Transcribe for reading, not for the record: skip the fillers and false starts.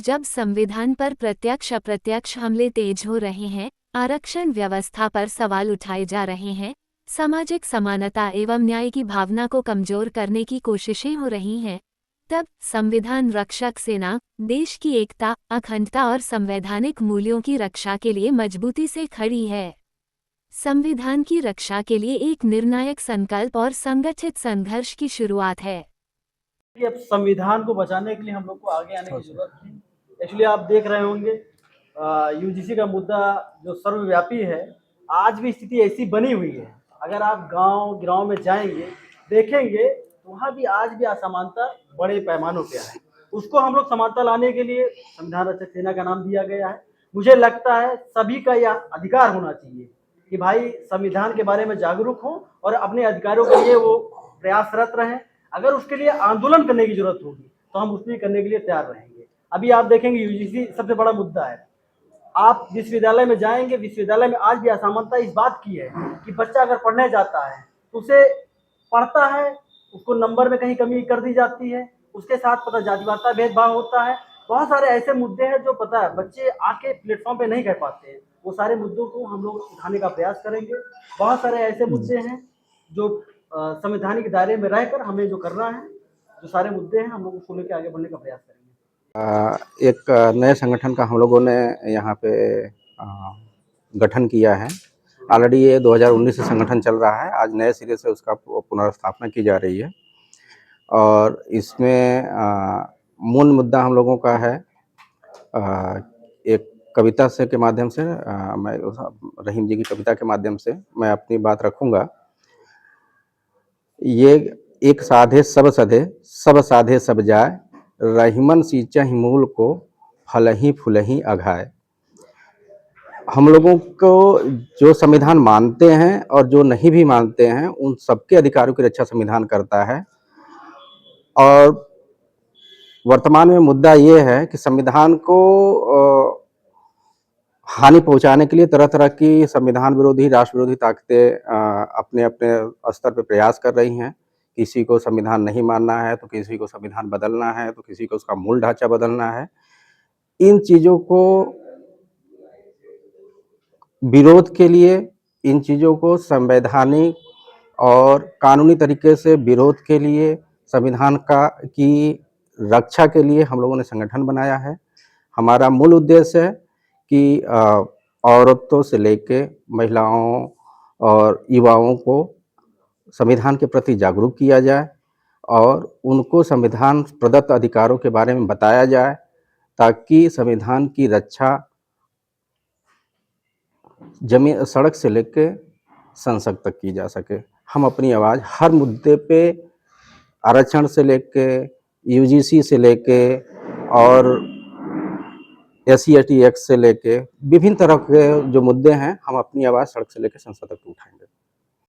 जब संविधान पर प्रत्यक्ष अप्रत्यक्ष हमले तेज हो रहे हैं, आरक्षण व्यवस्था पर सवाल उठाए जा रहे हैं, सामाजिक समानता एवं न्याय की भावना को कमजोर करने की कोशिशें हो रही हैं, तब संविधान रक्षक सेना देश की एकता, अखंडता और संवैधानिक मूल्यों की रक्षा के लिए मजबूती से खड़ी है। संविधान की रक्षा के लिए एक निर्णायक संकल्प और संगठित संघर्ष की शुरुआत है। कि अब संविधान को बचाने के लिए हम लोग को आगे आने की जरूरत थी। एक्चुअली आप देख रहे होंगे यूजीसी का मुद्दा जो सर्वव्यापी है, आज भी स्थिति ऐसी बनी हुई है। अगर आप गांव में जाएंगे, देखेंगे तो वहाँ भी आज भी असमानता बड़े पैमानों पे है। उसको हम लोग समानता लाने के लिए संविधान रक्षक सेना का नाम दिया गया है। मुझे लगता है सभी का यह अधिकार होना चाहिए कि भाई संविधान के बारे में जागरूक हो और अपने अधिकारों के लिए वो प्रयासरत रहें। अगर उसके लिए आंदोलन करने की जरूरत होगी तो हम उसके करने के लिए तैयार रहेंगे। अभी आप देखेंगे यूजीसी सबसे बड़ा मुद्दा है। आप विश्वविद्यालय में जाएंगे, विश्वविद्यालय में आज भी असमानता इस बात की है कि बच्चा अगर पढ़ने जाता है तो उसे पढ़ता है, उसको नंबर में कहीं कमी कर दी जाती है, उसके साथ पता जातिवाद भेदभाव होता है। बहुत सारे ऐसे मुद्दे हैं जो पता है बच्चे आके प्लेटफॉर्म पे नहीं कह पाते हैं। वो सारे मुद्दों को हम लोग उठाने का प्रयास करेंगे। बहुत सारे ऐसे मुद्दे हैं जो संवैधानिक दायरे में रहकर हमें जो करना है, जो सारे मुद्दे हैं हम लोग उसको लेकर आगे बढ़ने का प्रयास करेंगे। एक नए संगठन का हम लोगों ने यहाँ पे गठन किया है। ऑलरेडी ये 2019 से संगठन चल रहा है, आज नए सिरे से उसका पुनर्स्थापना की जा रही है। और इसमें मूल मुद्दा हम लोगों का है, एक कविता से के माध्यम से मैं रहीम जी की कविता के माध्यम से मैं अपनी बात रखूँगा। ये एक साधे सब सधे, सब साधे सब जाए, रहीमन सींचहि मूल को, फलहि फूलहि अघाए। हम लोगों को जो संविधान मानते हैं और जो नहीं भी मानते हैं, उन सबके अधिकारों की रक्षा संविधान करता है। और वर्तमान में मुद्दा ये है कि संविधान को हानि पहुंचाने के लिए तरह तरह की संविधान विरोधी, राष्ट्र विरोधी ताकतें अपने अपने स्तर पर प्रयास कर रही हैं। किसी को संविधान नहीं मानना है तो किसी को संविधान बदलना है, तो किसी को उसका मूल ढांचा बदलना है। इन चीज़ों को विरोध के लिए, इन चीज़ों को संवैधानिक और कानूनी तरीके से विरोध के लिए, संविधान की रक्षा के लिए हम लोगों ने संगठन बनाया है। हमारा मूल उद्देश्य है कि औरतों से लेके महिलाओं और युवाओं को संविधान के प्रति जागरूक किया जाए और उनको संविधान प्रदत्त अधिकारों के बारे में बताया जाए, ताकि संविधान की रक्षा जमीन सड़क से लेके संसद तक की जा सके। हम अपनी आवाज़ हर मुद्दे पे, आरक्षण से लेके, यूजीसी से लेके और SC/ST एक्ट से लेके विभिन्न तरह के जो मुद्दे हैं, हम अपनी आवाज़ सड़क से लेकर संसद तक उठाएंगे।